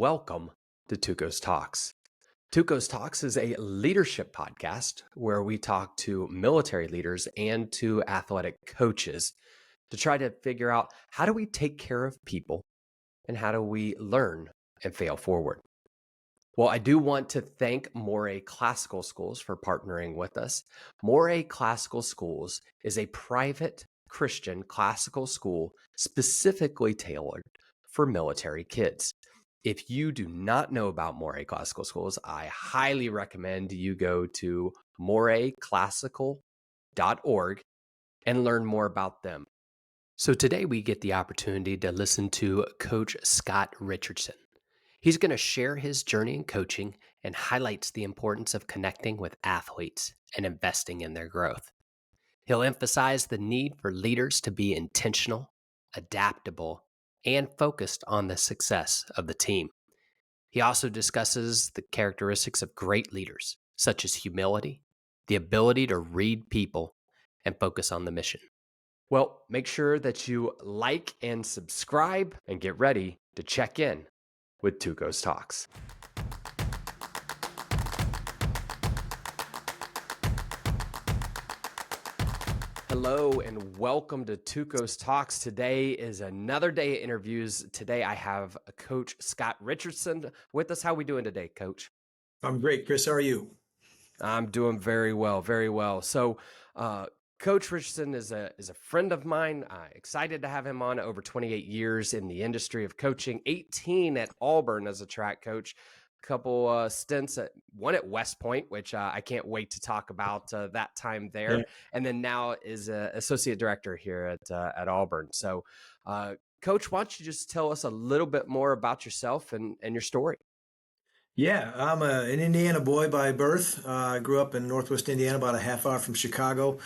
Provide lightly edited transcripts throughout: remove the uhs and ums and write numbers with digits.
welcome to TUC0's Talks. TUC0's Talks is a leadership podcast where we talk to military leaders and to athletic coaches to try to figure out how do we take care of people and how do we learn and fail forward. Well, I do want to thank Moray Classical Schools for partnering with us. Moray Classical Schools is a private Christian classical school specifically tailored for military kids. If you do not know about Moray Classical Schools, I highly recommend you go to morayclassical.org and learn more about them. So today we get the opportunity to listen to Coach Scott Richardson. He's going to share his journey in coaching and highlights the importance of connecting with athletes and investing in their growth. He'll emphasize the need for leaders to be intentional, adaptable, and focused on the success of the team. He also discusses the characteristics of great leaders, such as humility, the ability to read people, and focus on the mission. Well, make sure that you like and subscribe and get ready to check in with TUC0's Talks. Hello and welcome to TUC0's Talks. Today is another day of interviews. Today I have Coach Scott Richardson with us. How are we doing today, Coach? I'm great, Chris. How are you? I'm doing very well, very well. So, Coach Richardson is a friend of mine. Excited to have him on. Over 28 years in the industry of coaching, 18 at Auburn as a track coach. Couple stints one at West Point, which I can't wait to talk about that time there. Yeah. And then now is associate director here at Auburn. So, Coach, why don't you just tell us a little bit more about yourself and your story? Yeah, I'm an Indiana boy by birth. I grew up in Northwest Indiana, about a half hour from Chicago.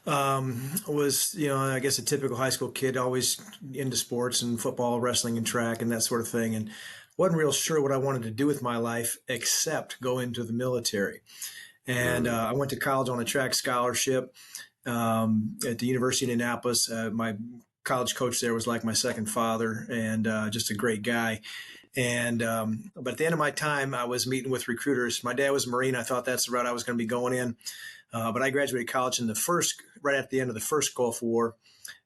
Was, I guess a typical high school kid, always into sports and football, wrestling and track and that sort of thing. And wasn't real sure what I wanted to do with my life except go into the military. And I went to college on a track scholarship at the University of Indianapolis. My college coach there was like my second father and just a great guy. And but at the end of my time, I was meeting with recruiters. My dad was a Marine. I thought that's the route I was going to be going in. But I graduated college right at the end of the first Gulf War.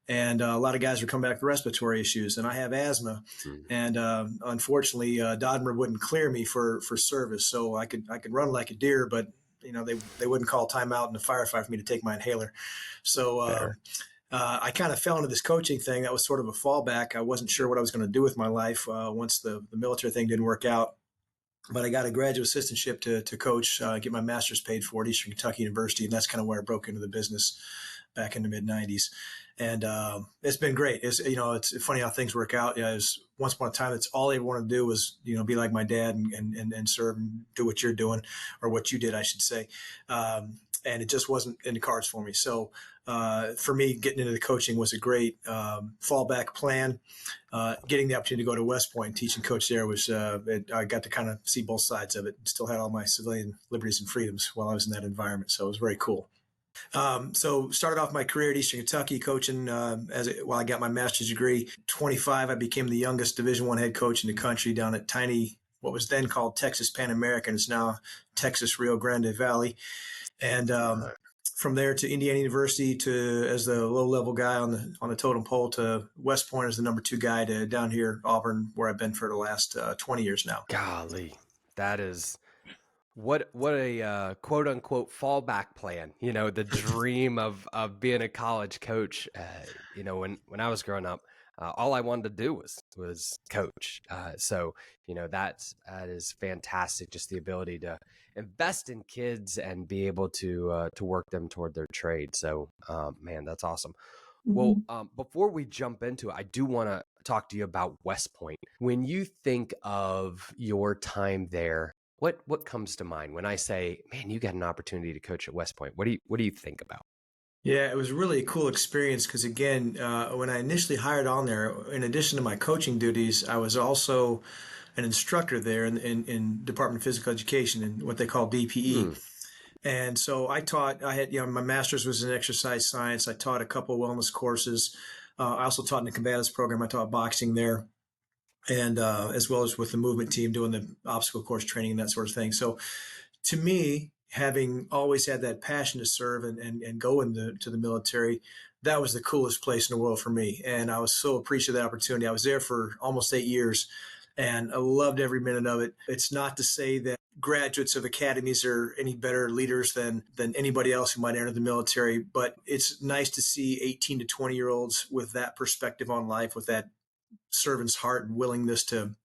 And a lot of guys were coming back with respiratory issues, and I have asthma. And unfortunately, Dodmer wouldn't clear me for service, so I could run like a deer, but they wouldn't call timeout in the firefight for me to take my inhaler. So I kind of fell into this coaching thing. That was sort of a fallback. I wasn't sure what I was going to do with my life once the military thing didn't work out. But I got a graduate assistantship to coach, get my master's paid for at Eastern Kentucky University, and that's kind of where I broke into the business back in the mid '90s. And it's been great. It's funny how things work out. Once upon a time, it's all I wanted to do was, be like my dad and serve and do what you're doing, or what you did, I should say. And it just wasn't in the cards for me. So for me, getting into the coaching was a great fallback plan. Getting the opportunity to go to West Point and teach and coach there was, I got to kind of see both sides of it. Still had all my civilian liberties and freedoms while I was in that environment. So it was very cool. So started off my career at Eastern Kentucky coaching while I got my master's degree. 25, I became the youngest Division I head coach in the country down at tiny, what was then called Texas Pan American. It's now Texas Rio Grande Valley. And from there to Indiana University as the low-level guy on the totem pole, to West Point as the number 2 guy, to down here Auburn, where I've been for the last 20 years now. Golly, that is what a quote unquote fallback plan. The dream of being a college coach. When I was growing up, all I wanted to do was coach. So that is fantastic. Just the ability to invest in kids and be able to work them toward their trade. So, man, that's awesome. Well, before we jump into it, I do want to talk to you about West Point. When you think of your time there, what comes to mind when I say, man, you got an opportunity to coach at West Point? What do you think about? Yeah, it was really a cool experience because, again, when I initially hired on there, in addition to my coaching duties, I was also an instructor there in Department of Physical Education and what they call DPE. And so I had, my master's was in exercise science. I taught a couple of wellness courses. I also taught in the combatives program. I taught boxing there. and as well as with the movement team doing the obstacle course training and that sort of thing. So to me, having always had that passion to serve and go into to the military, that was the coolest place in the world for me. And I was so appreciative of that opportunity. I was there for almost 8 years and I loved every minute of it. It's not to say that graduates of academies are any better leaders than anybody else who might enter the military, but it's nice to see 18 to 20-year olds with that perspective on life, with that servant's heart and willingness to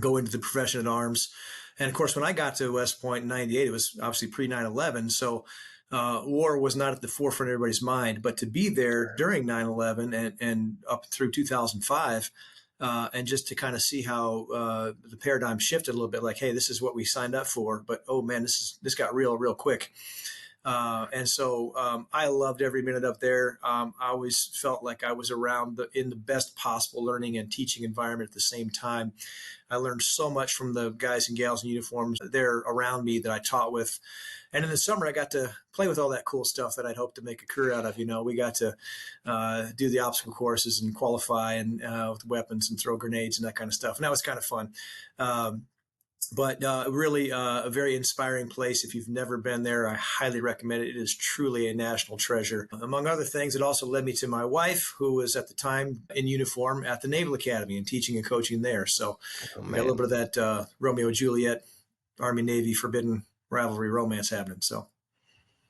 go into the profession at arms. And of course, when I got to West Point in '98, it was obviously pre 9/11. So war was not at the forefront of everybody's mind. But to be there during 9/11 and up through 2005, and just to kind of see how the paradigm shifted a little bit, like, hey, this is what we signed up for. But oh man, this got real quick. And so I loved every minute up there. I always felt like I was around in the best possible learning and teaching environment at the same time. I learned so much from the guys and gals in uniforms there around me that I taught with. And in the summer, I got to play with all that cool stuff that I'd hoped to make a career out of. We got to do the obstacle courses and qualify and with weapons and throw grenades and that kind of stuff. And that was kind of fun. But really a very inspiring place. If you've never been there, I highly recommend it. It is truly a national treasure. Among other things, it also led me to my wife, who was at the time in uniform at the Naval Academy and teaching and coaching there. So Oh we got a little man. bit of that Romeo and Juliet, Army Navy forbidden rivalry romance happening. So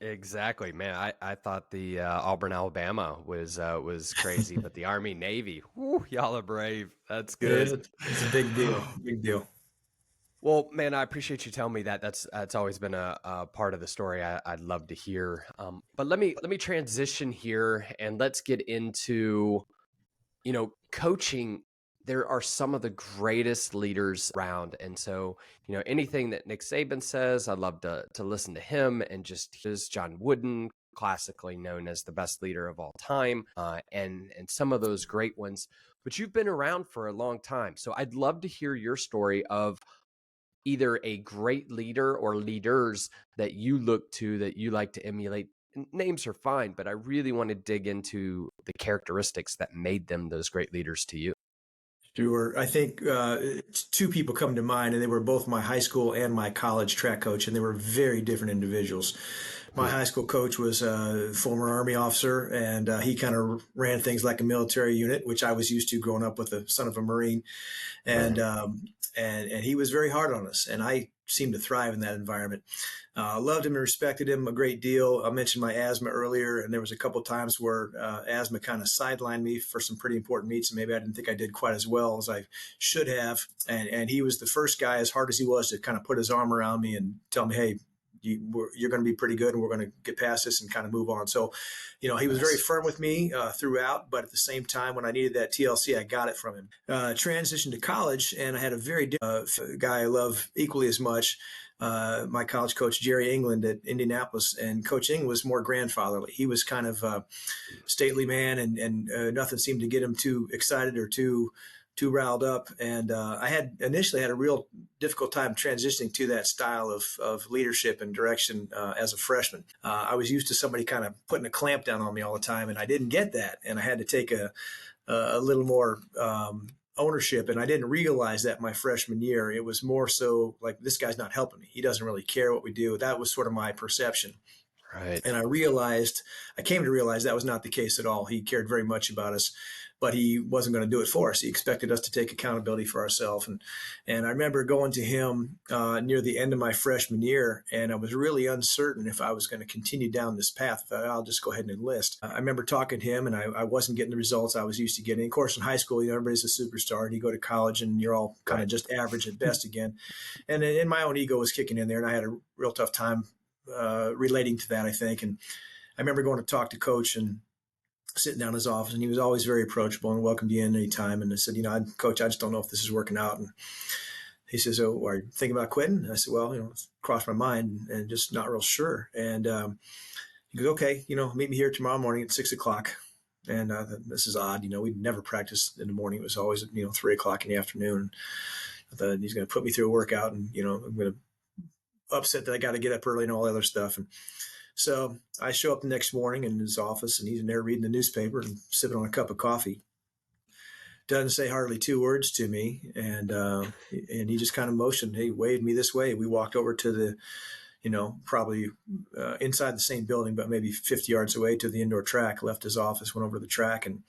Exactly, man. I thought the Auburn, Alabama was crazy, but the Army Navy, whew, y'all are brave. That's good. it's a big deal, big deal. Well, man, I appreciate you telling me that. That's always been a part of the story I'd love to hear. But let me transition here and let's get into coaching. There are some of the greatest leaders around, and so anything that Nick Saban says, I'd love to listen to him and just his John Wooden, classically known as the best leader of all time, and some of those great ones. But you've been around for a long time, so I'd love to hear your story of either a great leader or leaders that you look to that you like to emulate. Names are fine, but I really want to dig into the characteristics that made them those great leaders to you. Sure. I think two people come to mind, and they were both my high school and my college track coach, and they were very different individuals. My Hmm. high school coach was a former Army officer, and he kind of ran things like a military unit, which I was used to growing up with the son of a Marine. And Right. and he was very hard on us, and I seemed to thrive in that environment. Loved him and respected him a great deal. I mentioned my asthma earlier, and there was a couple of times where asthma kind of sidelined me for some pretty important meets, and maybe I didn't think I did quite as well as I should have. And he was the first guy, as hard as he was, to kind of put his arm around me and tell me, "Hey, you're going to be pretty good, and we're going to get past this and kind of move on." So, he was very Nice. firm with me throughout, but at the same time, when I needed that TLC, I got it from him. Transitioned to college, and I had a very guy I love equally as much. My college coach, Jerry England at Indianapolis, and Coach England was more grandfatherly. He was kind of a stately man, and nothing seemed to get him too excited or too riled up. And I had initially had a real difficult time transitioning to that style of leadership and direction as a freshman. I was used to somebody kind of putting a clamp down on me all the time, and I didn't get that. And I had to take a little more ownership. And I didn't realize that my freshman year. It was more so like, this guy's not helping me. He doesn't really care what we do. That was sort of my perception. Right. And I came to realize that was not the case at all. He cared very much about us, but he wasn't going to do it for us. He expected us to take accountability for ourselves. And I remember going to him near the end of my freshman year, and I was really uncertain if I was going to continue down this path. I thought, I'll just go ahead and enlist. I remember talking to him, and I wasn't getting the results I was used to getting. Of course, in high school, everybody's a superstar, and you go to college, and you're all kind of Right. just average at best again. And my own ego was kicking in there, and I had a real tough time relating to that, I think. And I remember going to talk to Coach and sitting down in his office, and he was always very approachable and welcomed you in anytime. And I said, Coach, I just don't know if this is working out. And he says, "Oh, are you thinking about quitting?" And I said, "Well, it's crossed my mind and just not real sure." And he goes, "Okay, meet me here tomorrow morning at 6 o'clock." And this is odd. We'd never practiced in the morning. It was always, 3 o'clock in the afternoon. I thought he's going to put me through a workout, and, I'm going to upset that I got to get up early and all that other stuff. And so I show up the next morning in his office, and he's in there reading the newspaper and sipping on a cup of coffee. doesn't say hardly 2 words to me. And he just kind of motioned, he waved me this way. We walked over to the, probably inside the same building, but maybe 50 yards away to the indoor track, left his office, went over to the track. And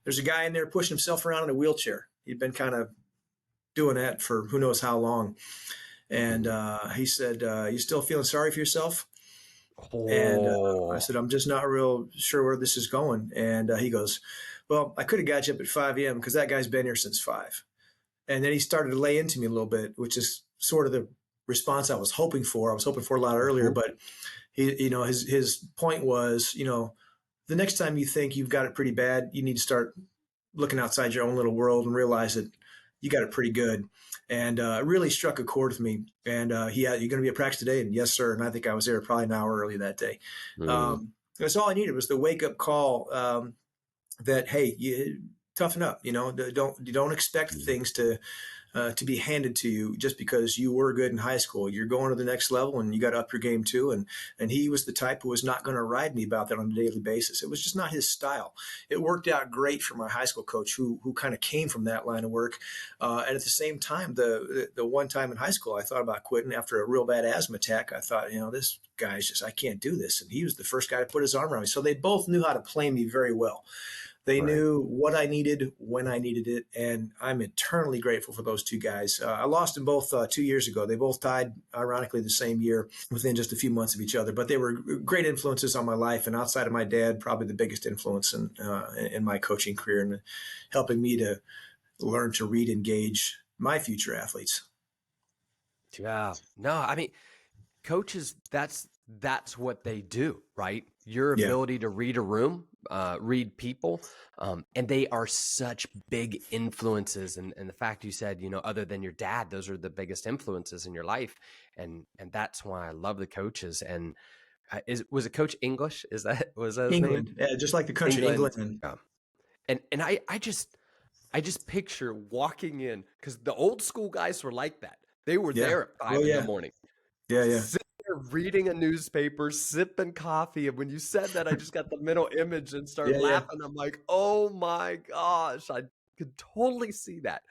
there's a guy in there pushing himself around in a wheelchair. He'd been kind of doing that for who knows how long. And he said, you still feeling sorry for yourself? And I Oh, said, I'm just not real sure where this is going. And he goes, well, I could have got you up at 5 a.m. because that guy's been here since 5. And then he started to lay into me a little bit, which is sort of the response I was hoping for. I was hoping for a lot earlier, mhm. but his point was, the next time you think you've got it pretty bad, you need to start looking outside your own little world and realize that you got it pretty good. And it really struck a chord with me. And you're going to be at practice today? And yes, sir. And I think I was there probably an hour early that day. Mm, That's all I needed was the wake up call that, hey, you toughen up. Don't expect mm. things to be handed to you just because you were good in high school. You're going to the next level, and you got to up your game too. And he was the type who was not going to ride me about that on a daily basis. It was just not his style. It worked out great for my high school coach, who kind of came from that line of work. And at the same time, the one time in high school, I thought about quitting after a real bad asthma attack. I thought, this guy's just, I can't do this. And he was the first guy to put his arm around me. So they both knew how to play me very well. They Right. knew what I needed when I needed it, and I'm eternally grateful for those two guys. I lost them both 2 years ago. They both died, ironically, the same year, within just a few months of each other. But they were great influences on my life, and outside of my dad, probably the biggest influence in my coaching career, and helping me to learn to read and gauge my future athletes. Yeah. No, I mean, coaches, that's what they do, right? Your Yeah, ability to read a room, read people, and they are such big influences. And the fact you said, other than your dad, those are the biggest influences in your life, and that's why I love the coaches. And was it Coach English? Was that his name? England, just like the country, England. England. Yeah. And I just picture walking in because the old school guys were like that. They were Yeah. there at Oh 5 in the yeah. morning, Yeah. Yeah. sitting there reading a newspaper, sipping coffee. And when you said that, I just got the mental image and started Yeah. Yeah. laughing. I'm like, oh my gosh, I could totally see that.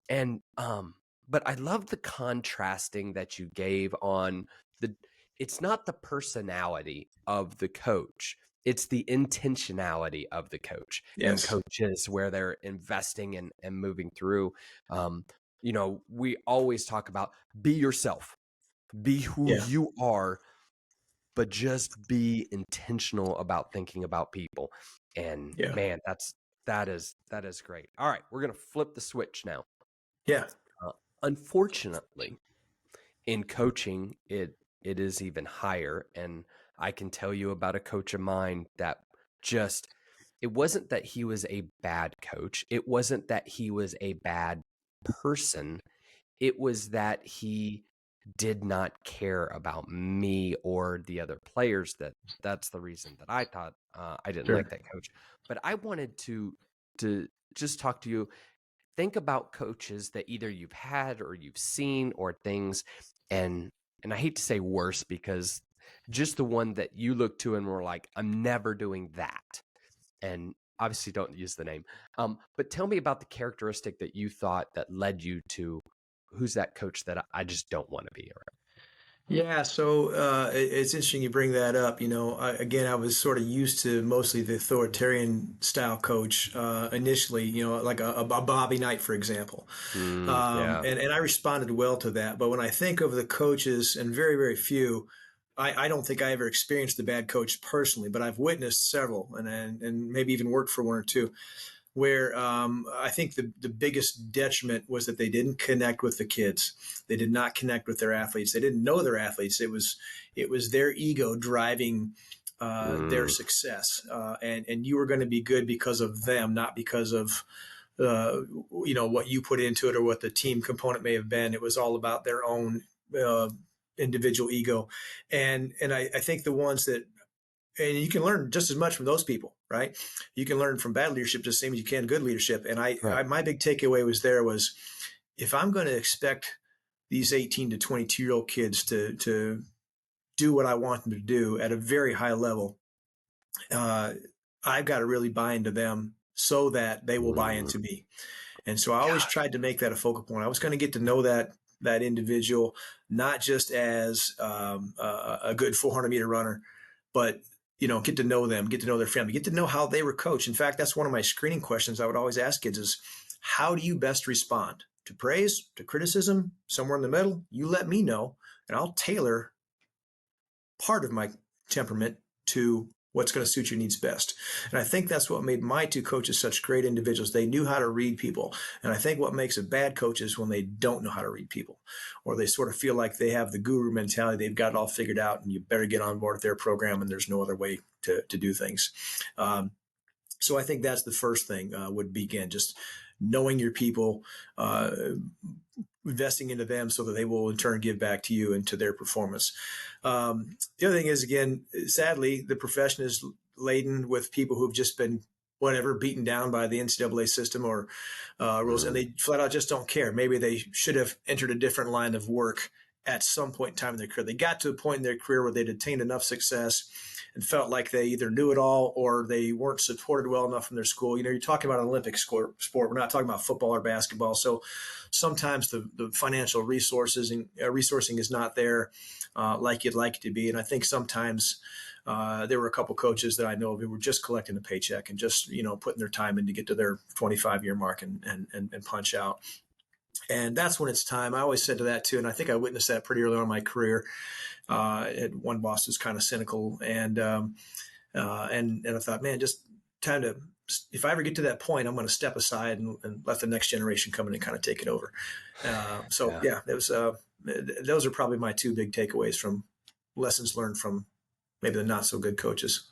And but I love the contrasting that you gave on the it's not the personality of the coach. It's the intentionality of the coach and Yes. coaches where they're investing and moving through. Um, we always talk about be yourself, be who Yeah. you are, but just be intentional about thinking about people. And Yeah. man, that is great. All right, we're gonna flip the switch now. Yeah. Uh, Unfortunately, in coaching, it is even higher. And I can tell you about a coach of mine that just it wasn't that he was a bad coach. It wasn't that he was a bad person. It was that he did not care about me or the other players. That's the reason that I thought I didn't like Sure. that coach. But I wanted to just talk to you. Think about coaches that either you've had or you've seen or things, and I hate to say worse because just the one that you look to and were like, I'm never doing that. And obviously don't use the name. But tell me about the characteristic that you thought that led you to who's that coach that I just don't want to be around. Yeah, so it's interesting you bring that up. Again, I was sort of used to mostly the authoritarian style coach initially. Like a Bobby Knight, for example, Yeah. and I responded well to that. But when I think of the coaches, and very very few, I don't think I ever experienced a bad coach personally, but I've witnessed several, and maybe even worked for one or two, where I think the biggest detriment was that they didn't connect with the kids. They did not connect with their athletes. They didn't know their athletes. It was their ego driving their Mm, success, and you were going to be good because of them, not because of uh, what you put into it or what the team component may have been. It was all about their own uh, individual ego, and I think the ones that and you can learn just as much from those people, right? You can learn from bad leadership just the same as you can good leadership. And right. my big takeaway was if I'm going to expect these 18 to 22-year-old kids to do what I want them to do at a very high level, uh, I've got to really buy into them so that they will buy Mm, into me. And so I always gosh. tried to make that a focal point. I was going to get to know that individual, not just as a good 400-meter runner, but get to know them, get to know their family, get to know how they were coached. In fact, that's one of my screening questions I would always ask kids is, how do you best respond to praise, to criticism, somewhere in the middle? You let me know, and I'll tailor part of my temperament to what's going to suit your needs best. And I think that's what made my two coaches such great individuals. They knew how to read people. And I think what makes a bad coach is when they don't know how to read people, or they sort of feel like they have the guru mentality. They've got it all figured out and you better get on board with their program and there's no other way to do things. So I think that's the first thing would begin, just knowing your people, investing into them so that they will in turn give back to you and to their performance. The other thing is, again, sadly, the profession is laden with people who've just been beaten down by the NCAA system or rules, and Mm, they flat out just don't care. Maybe they should have entered a different line of work at some point in time in their career. They got to a point in their career where they'd attained enough success and felt like they either knew it all or they weren't supported well enough from their school. You're talking about an Olympic sport. We're not talking about football or basketball. So sometimes the financial resources and resourcing is not there like you'd like it to be. And I think sometimes there were a couple coaches that I know of who were just collecting a paycheck and just, putting their time in to get to their 25-year mark and punch out. And that's when it's time. I always said to that too. And I think I witnessed that pretty early on in my career. One boss was kind of cynical, and I thought, man, just time to. If I ever get to that point, I'm going to step aside and let the next generation come in and kind of take it over. So yeah. yeah, those are probably my two big takeaways from lessons learned from maybe the not so good coaches.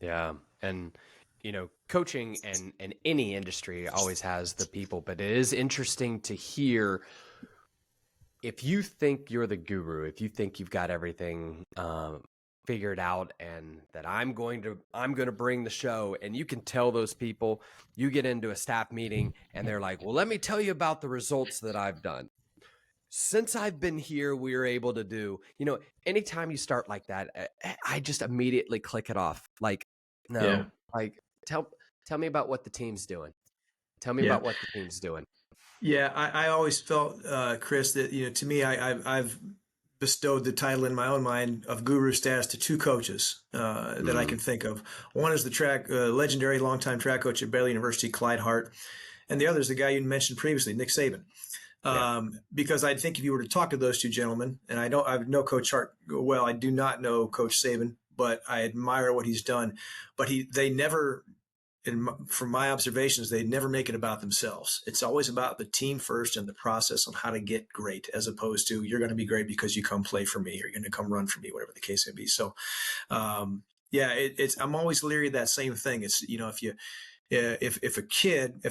Yeah. And, coaching and any industry always has the people, but it is interesting to hear if you think you're the guru, if you think you've got everything figured out and that I'm going to bring the show, and you can tell those people, you get into a staff meeting and they're like, well, let me tell you about the results that I've done. Since I've been here, we are able to do, anytime you start like that, I just immediately click it off. Like, Yeah, no, like tell me about what the team's doing. Tell me yeah, about what the team's doing. yeah. I always felt, Chris, that to me, I've bestowed the title in my own mind of guru status to two coaches that I Mm, can think of. One is the legendary longtime track coach at Baylor University, Clyde Hart, and the other is the guy you mentioned previously, Nick Saban. yeah. Because I think if you were to talk to those two gentlemen, and I know Coach Hart well, I do not know Coach Saban, but I admire what he's done. But they never, from my observations, they never make it about themselves. It's always about the team first and the process on how to get great, as opposed to you're going to be great because you come play for me, or you're going to come run for me, whatever the case may be. So, yeah, it's I'm always leery of that same thing. It's if you if a kid,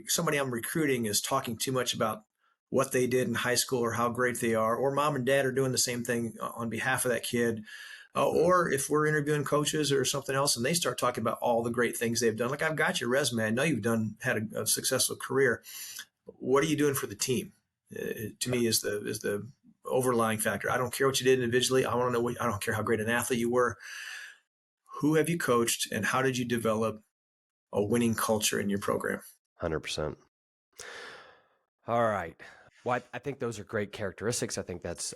somebody I'm recruiting is talking too much about what they did in high school or how great they are, or mom and dad are doing the same thing on behalf of that kid, Mm, or if we're interviewing coaches or something else and they start talking about all the great things they've done, like I've got your resume, I know you've had a successful career. What are you doing for the team? To yeah. me, is the overlying factor. I don't care what you did individually. I want to know I don't care how great an athlete you were. Who have you coached, and how did you develop a winning culture in your program? 100%. All right. Well, I think those are great characteristics. I think that's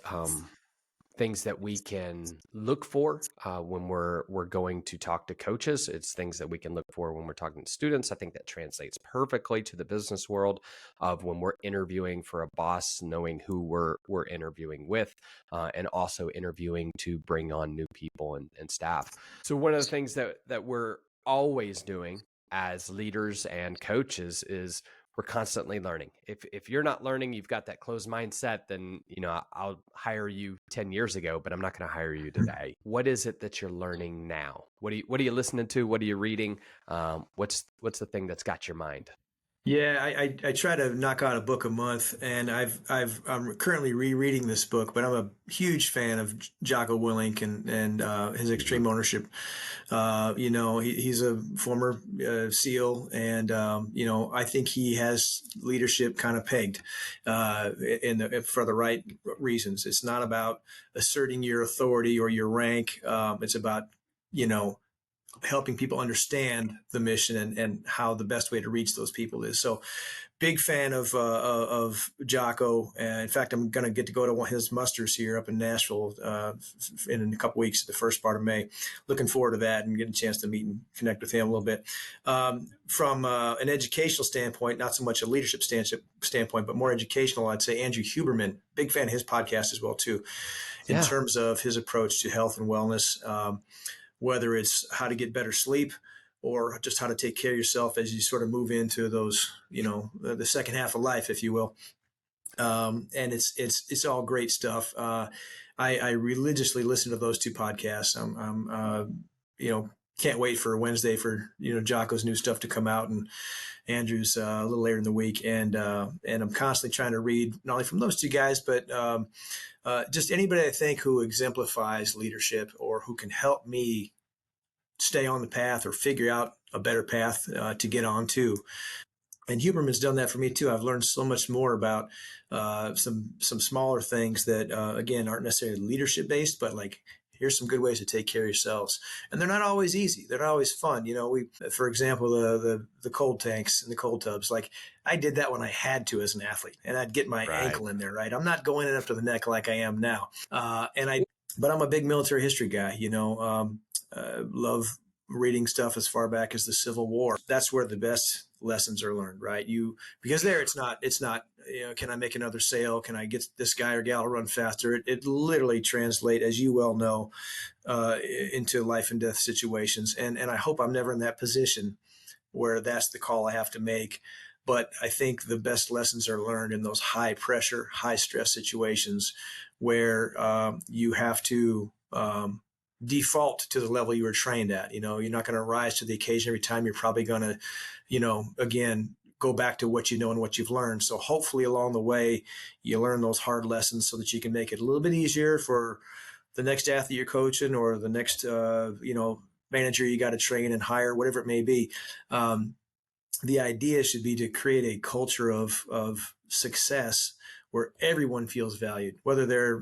things that we can look for when we're going to talk to coaches. It's things that we can look for when we're talking to students. I think that translates perfectly to the business world of when we're interviewing for a boss, knowing who we're interviewing with, and also interviewing to bring on new people and staff. So one of the things that we're always doing as leaders and coaches is we're constantly learning. If you're not learning, you've got that closed mindset, then I'll hire you 10 years ago, but I'm not going to hire you today. What is it that you're learning now? What are you listening to? What are you reading? What's the thing that's got your mind? Yeah, I try to knock out a book a month, and I'm currently rereading this book, but I'm a huge fan of Jocko Willink and his Mhm. extreme ownership. He's a former SEAL, and I think he has leadership kind of pegged for the right reasons. It's not about asserting your authority or your rank. It's about you know helping people understand the mission and how the best way to reach those people is. So big fan of Jocko. In fact, I'm going to get to go to one of his musters here up in Nashville in a couple weeks, the first part of May. Looking forward to that and getting a chance to meet and connect with him a little bit. From an educational standpoint, not so much a leadership standpoint, but more educational, I'd say Andrew Huberman, big fan of his podcast as well, too, in Yeah. terms of his approach to health and wellness, whether it's how to get better sleep, or just how to take care of yourself as you sort of move into those, the second half of life, if you will. And it's all great stuff. I religiously listen to those two podcasts. Can't wait for Wednesday for, Jocko's new stuff to come out, and Andrew's a little later in the week. And I'm constantly trying to read not only from those two guys, but just anybody I think who exemplifies leadership or who can help me stay on the path or figure out a better path to get on to. And Huberman's done that for me too. I've learned so much more about some smaller things that again aren't necessarily leadership based, but like, here's some good ways to take care of yourselves. And they're not always easy. They're not always fun. For example, the cold tanks and the cold tubs. Like, I did that when I had to as an athlete, and I'd get my Right. ankle in there. Right, I'm not going in up to the neck like I am now. But I'm a big military history guy. Love reading stuff as far back as the Civil War. That's where the best lessons are learned, right? Because there it's not, can I make another sale? Can I get this guy or gal to run faster? It literally translates, as you well know, into life and death situations. And I hope I'm never in that position where that's the call I have to make. But I think the best lessons are learned in those high pressure, high stress situations where you have to default to the level you were trained at. You're not going to rise to the occasion every time. You're probably going to, again, go back to what you know and what you've learned. So hopefully along the way, you learn those hard lessons so that you can make it a little bit easier for the next athlete you're coaching or the next, manager you got to train and hire, whatever it may be. The idea should be to create a culture of success where everyone feels valued, whether they're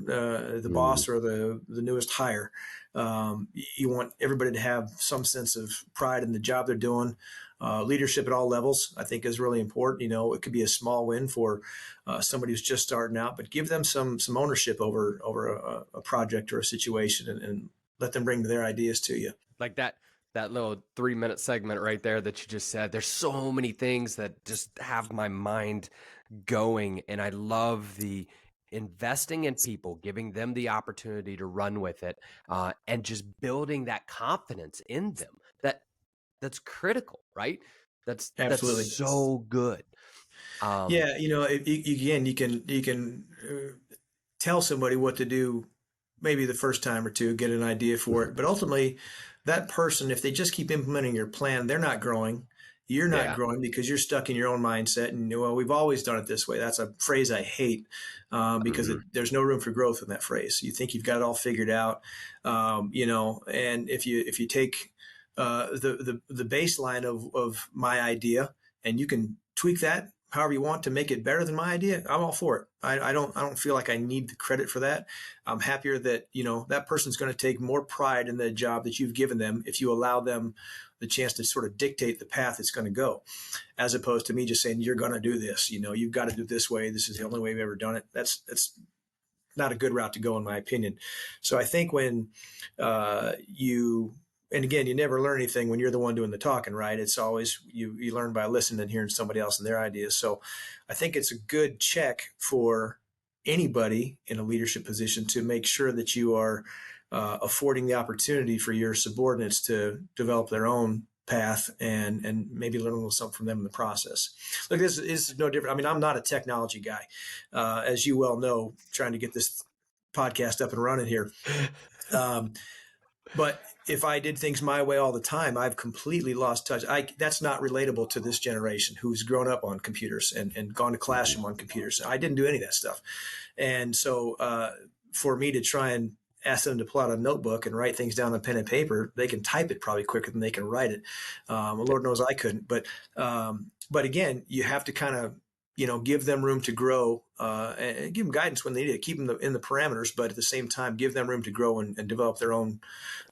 the boss or the newest hire. You want everybody to have some sense of pride in the job they're doing. Leadership at all levels, I think, is really important. It could be a small win for somebody who's just starting out, but give them some ownership over a project or a situation, and let them bring their ideas to you. Like that little 3-minute segment right there that you just said, there's so many things that just have my mind going. And I love the investing in people, giving them the opportunity to run with it, and just building that confidence in them. That's critical, right? Absolutely. That's so good. Yeah, again, you can tell somebody what to do maybe the first time or two, get an idea for it. But ultimately, that person, if they just keep implementing your plan, they're not growing. You're not growing because you're stuck in your own mindset. And, we've always done it this way. That's a phrase I hate because there's no room for growth in that phrase. You think you've got it all figured out, and if you take the baseline of my idea and you can tweak that however you want to make it better than my idea, I'm all for it. I don't feel like I need the credit for that. I'm happier that, that person's going to take more pride in the job that you've given them if you allow them the chance to sort of dictate the path it's going to go, as opposed to me just saying, you're going to do this, you've got to do it this way. This is the only way we've ever done it. That's not a good route to go, in my opinion. So I think when and again, you never learn anything when you're the one doing the talking, right? It's always you learn by listening and hearing somebody else and their ideas. So I think it's a good check for anybody in a leadership position to make sure that you are affording the opportunity for your subordinates to develop their own path and maybe learn a little something from them in the process. Look, this is no different. I mean, I'm not a technology guy, as you well know, trying to get this podcast up and running here. But if I did things my way all the time, I've completely lost touch. That's not relatable to this generation who's grown up on computers and gone to classroom on computers. I didn't do any of that stuff. And so for me to try and ask them to pull out a notebook and write things down on pen and paper, they can type it probably quicker than they can write it. Lord knows I couldn't. But again, you have to kind of give them room to grow, and give them guidance when they need it, keep them in the parameters, but at the same time, give them room to grow and develop their own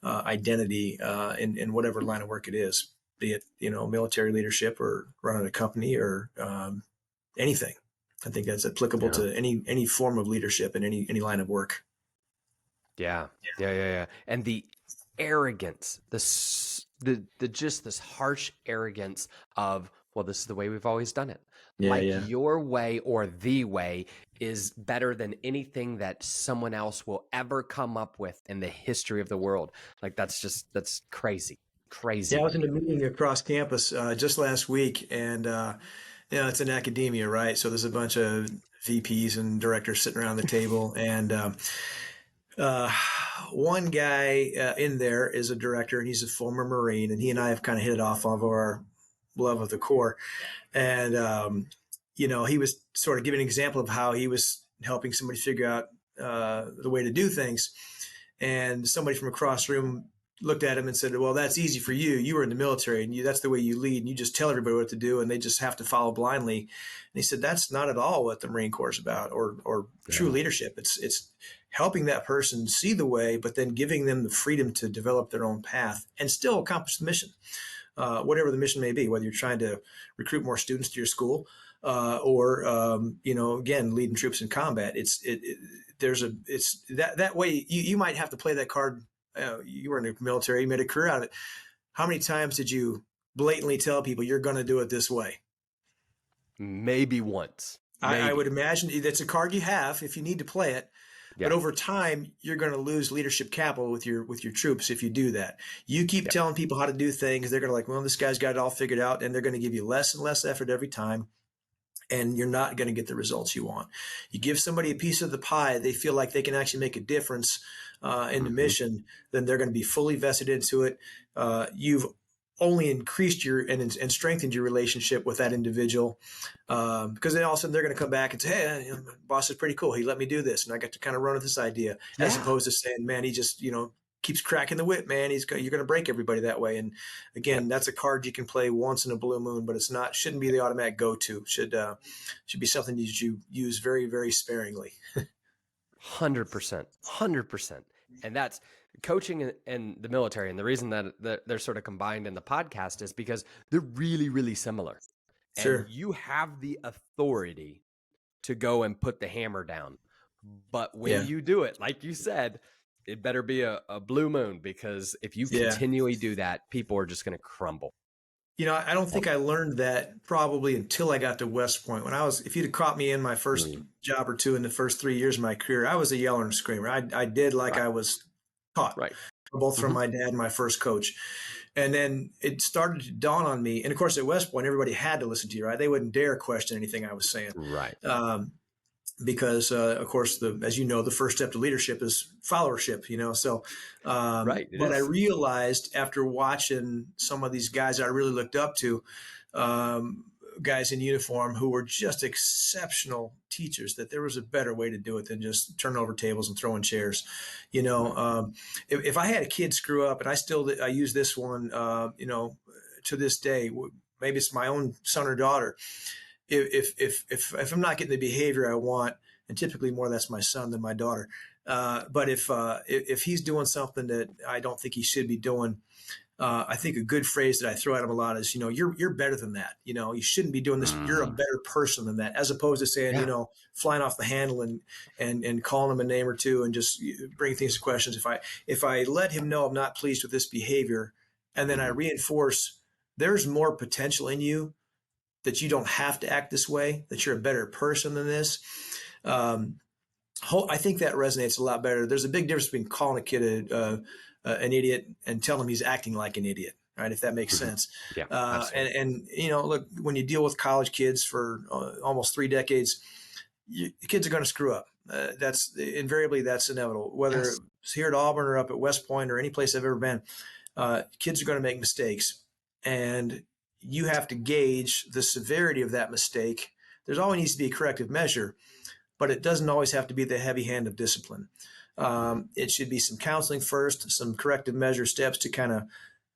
identity in whatever line of work it is, be it, military leadership or running a company or anything. I think that's applicable Yeah. to any form of leadership in any line of work. Yeah. Yeah. Yeah. Yeah. And the arrogance, the just this harsh arrogance of, well, this is the way we've always done it. Yeah, Like yeah. your way or the way is better than anything that someone else will ever come up with in the history of the world. Like that's crazy. Yeah, I Crazy. was in a meeting across campus just last week, and it's in academia, right? So there's a bunch of VPs and directors sitting around the table, and uh, one guy in there is a director, and he's a former Marine, and he and I have kind of hit it off of our love of the Corps, and he was sort of giving an example of how he was helping somebody figure out the way to do things, and somebody from across the room looked at him and said, well, that's easy for you. You were in the military and that's the way you lead. And you just tell everybody what to do and they just have to follow blindly. And he said, that's not at all what the Marine Corps is about or true Yeah. leadership. It's helping that person see the way, but then giving them the freedom to develop their own path and still accomplish the mission. Whatever the mission may be, whether you're trying to recruit more students to your school, or again, leading troops in combat. It's that way. You might have to play that card. You were in the military, you made a career out of it. How many times did you blatantly tell people you're going to do it this way? Maybe once. I would Maybe. imagine that's a card you have if you need to play it. But Yeah. over time, you're going to lose leadership capital with your troops if you do that. You keep Yep. telling people how to do things, they're going to like, well, this guy's got it all figured out, and they're going to give you less and less effort every time, and you're not going to get the results you want. You give somebody a piece of the pie, they feel like they can actually make a difference in the Hmm. mission, then they're going to be fully vested into it. You've only increased and strengthened your relationship with that individual, because then all of a sudden they're going to come back and say, hey, boss is pretty cool. He let me do this, and I got to kind of run with this idea, as Yeah. opposed to saying, man, he just keeps cracking the whip, man. You're going to break everybody that way. And again, Yep. that's a card you can play once in a blue moon, but shouldn't be the automatic go-to. Should be something that you use very, very sparingly. 100%. 100%. And that's coaching and the military. And the reason that they're sort of combined in the podcast is because they're really, really similar. And Sure. you have the authority to go and put the hammer down. But when Yeah. you do it, like you said, it better be a blue moon, because if you Yeah. continually do that, people are just going to crumble. I don't think I learned that probably until I got to West Point. If you'd have caught me in my first Mm. job or two in the first 3 years of my career, I was a yeller and screamer. I did like Right. I was taught, Right. both from Hmm. my dad and my first coach. And then it started to dawn on me. And of course, at West Point, everybody had to listen to you, right? They wouldn't dare question anything I was saying. Right. Because of course, as you know, the first step to leadership is followership. So, Right. It but I is. realized after watching some of these guys I really looked up to, guys in uniform who were just exceptional teachers, that there was a better way to do it than just turning over tables and throwing chairs. Right. If I had a kid screw up, and I use this one, to this day, maybe it's my own son or daughter, if I'm not getting the behavior I want, and typically more that's my son than my daughter. But if he's doing something that I don't think he should be doing, I think a good phrase that I throw at him a lot is, you're better than that. You shouldn't be doing this. You're a Mm. better person than that, as opposed to saying, Yeah. flying off the handle and calling him a name or two and just bring things to questions. If I let him know I'm not pleased with this behavior, and then I Hmm. reinforce there's more potential in you, that you don't have to act this way, that you're a better person than this. Um, I think that resonates a lot better. There's a big difference between calling a kid an idiot and telling him he's acting like an idiot, right? If that makes Hmm. sense. Yeah. And, Absolutely. and, look, when you deal with college kids for almost 3 decades, kids are going to screw up. That's inevitable, whether Yes. it's here at Auburn or up at West Point or any place I've ever been. Kids are going to make mistakes, and you have to gauge the severity of that mistake. There's always needs to be a corrective measure, but it doesn't always have to be the heavy hand of discipline. Hmm. It should be some counseling first, some corrective measure steps to kind of,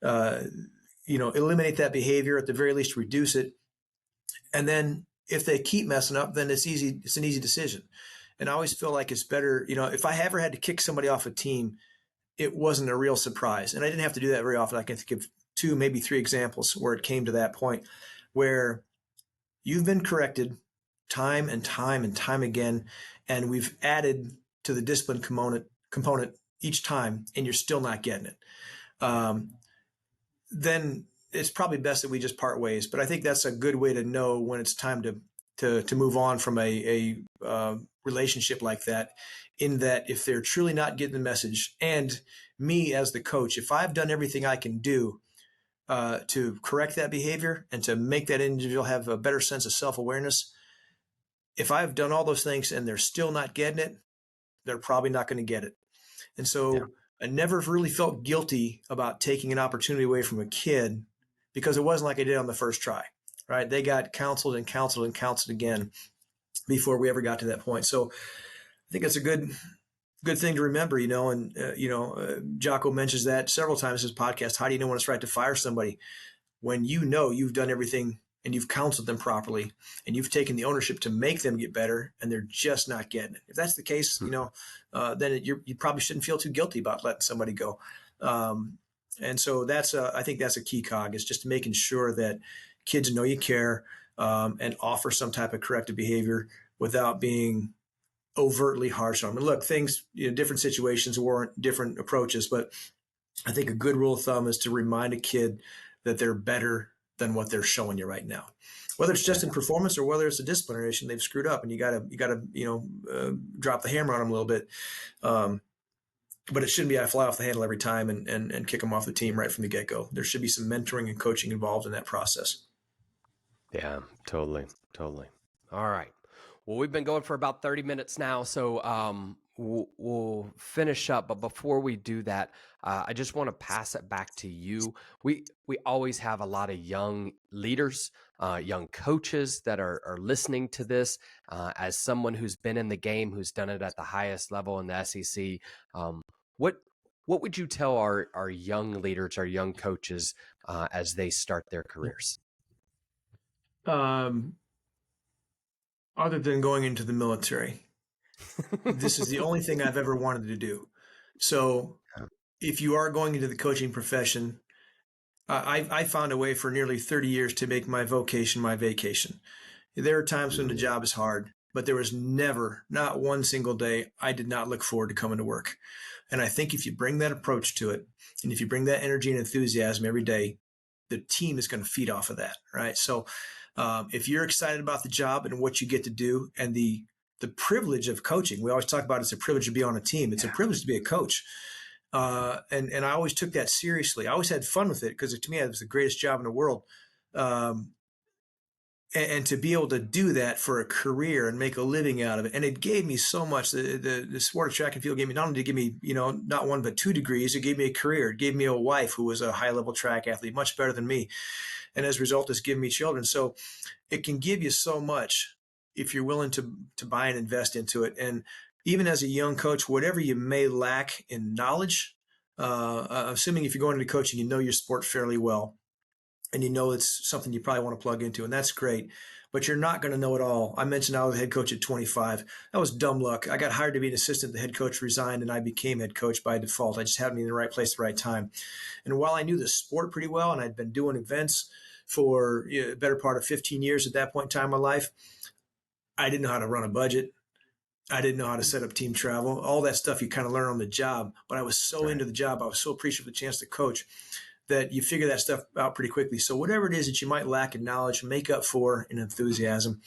uh, eliminate that behavior, at the very least, reduce it. And then if they keep messing up, then it's easy. It's an easy decision. And I always feel like it's better, if I ever had to kick somebody off a team, it wasn't a real surprise. And I didn't have to do that very often. I can think of 2, maybe 3 examples where it came to that point where you've been corrected time and time and time again, and we've added to the discipline component each time, and you're still not getting it. Then it's probably best that we just part ways. But I think that's a good way to know when it's time to move on from a relationship like that, in that if they're truly not getting the message, and me as the coach, if I've done everything I can do to correct that behavior and to make that individual have a better sense of self-awareness, if I've done all those things and they're still not getting it, they're probably not going to get it. And Yeah. so I never really felt guilty about taking an opportunity away from a kid, because it wasn't like I did on the first try, right? They got counseled and counseled and counseled again before we ever got to that point. So I think it's a good thing to remember, and, Jocko mentions that several times in his podcast. How do you know when it's right to fire somebody? When you've done everything and you've counseled them properly and you've taken the ownership to make them get better, and they're just not getting it. If that's the case, then you probably shouldn't feel too guilty about letting somebody go. And so I think that's a key cog, is just making sure that kids know you care, and offer some type of corrective behavior without being overtly harsh on them. And look, things, different situations warrant different approaches, but I think a good rule of thumb is to remind a kid that they're better than what they're showing you right now, whether it's just in performance or whether it's a disciplinary issue they've screwed up, and you gotta drop the hammer on them a little bit. But it shouldn't be I fly off the handle every time and kick them off the team right from the get-go. There should be some mentoring and coaching involved in that process. Yeah, totally. All right. Well, we've been going for about 30 minutes now, so we'll finish up. But before we do that, I just want to pass it back to you. We always have a lot of young leaders, young coaches that are listening to this. As someone who's been in the game, who's done it at the highest level in the SEC, what would you tell our young leaders, our young coaches, as they start their careers? Other than going into the military, this is the only thing I've ever wanted to do. So if you are going into the coaching profession, I found a way for nearly 30 years to make my vocation my vacation. There are times when the job is hard, but there was never, not one single day, I did not look forward to coming to work. And I think if you bring that approach to it, and if you bring that energy and enthusiasm every day, the team is going to feed off of that, right? So if you're excited about the job and what you get to do, and the privilege of coaching, we always talk about it's a privilege to be on a team. It's a privilege to be a coach. And I always took that seriously. I always had fun with it, because to me, it was the greatest job in the world. And to be able to do that for a career and make a living out of it. And it gave me so much. The sport of track and field gave me, not only did it give me, not 1, but 2 degrees, it gave me a career. It gave me a wife who was a high level track athlete, much better than me. And as a result, it's given me children. So it can give you so much if you're willing to buy and invest into it. And even as a young coach, whatever you may lack in knowledge, assuming if you're going into coaching, you know your sport fairly well, and it's something you probably want to plug into, and that's great. But you're not going to know it all. I mentioned I was a head coach at 25. That was dumb luck. I got hired to be an assistant. The head coach resigned, and I became head coach by default. I just happened to be in the right place at the right time. And while I knew the sport pretty well, and I'd been doing events for a better part of 15 years at that point in time in my life, I didn't know how to run a budget. I didn't know how to set up team travel. All that stuff you kind of learn on the job. But I was so into the job. I was so appreciative of the chance to coach, that you figure that stuff out pretty quickly. So whatever it is that you might lack in knowledge, make up for in enthusiasm.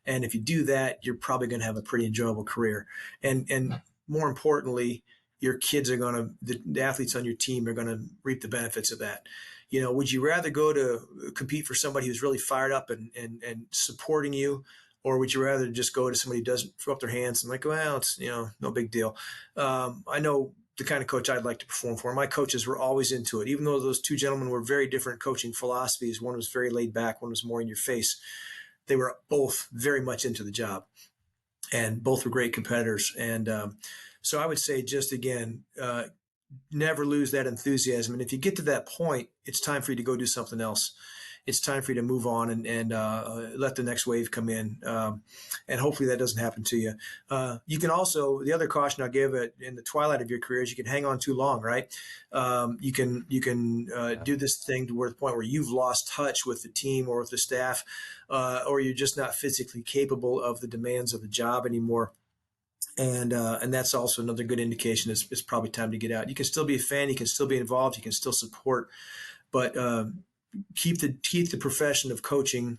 And if you do that, you're probably going to have a pretty enjoyable career. And more importantly, your kids are going to, the athletes on your team are going to reap the benefits of that. Would you rather go to compete for somebody who's really fired up and supporting you? Or would you rather just go to somebody who doesn't throw up their hands and like, well, it's, no big deal. I know the kind of coach I'd like to perform for. My coaches were always into it. Even though those 2 gentlemen were very different coaching philosophies, one was very laid back, one was more in your face, they were both very much into the job, and both were great competitors. And so I would say, just again, never lose that enthusiasm. And if you get to that point, it's time for you to go do something else. it's time for you to move on and let the next wave come in. And hopefully that doesn't happen to you. You can also, the other caution I'll give it in the twilight of your career is you can hang on too long, right? You can Yeah. do this thing to where the point where you've lost touch with the team or with the staff, or you're just not physically capable of the demands of the job anymore. And that's also another good indication. It's probably time to get out. You can still be a fan, you can still be involved, you can still support, but keep the profession of coaching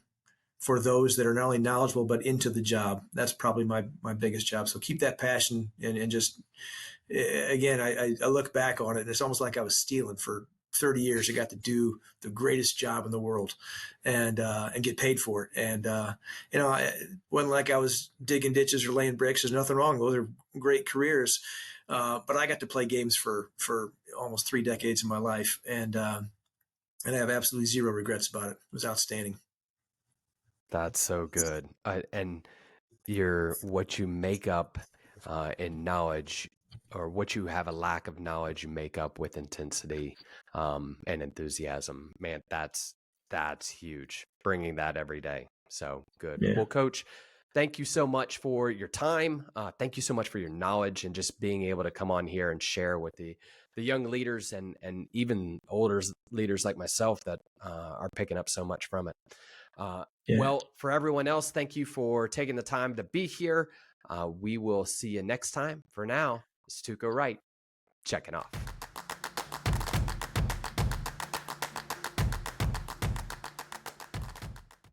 for those that are not only knowledgeable but into the job. That's probably my biggest job. So keep that passion and just again, I look back on it and it's almost like I was stealing for 30 years. I got to do the greatest job in the world and get paid for it. And, it wasn't like I was digging ditches or laying bricks. There's nothing wrong. Those are great careers. But I got to play games for almost 3 decades of my life. And I have absolutely zero regrets about it. It was outstanding. That's so good. And what you make up in knowledge, or what you have a lack of knowledge, you make up with intensity and enthusiasm. Man, that's huge. Bringing that every day. So good. Yeah. Well, Coach, thank you so much for your time. Thank you so much for your knowledge and just being able to come on here and share with the young leaders and even older leaders like myself that are picking up so much from it. Yeah. Well, for everyone else, thank you for taking the time to be here. We will see you next time. For now, it's TUC0's Wright checking off.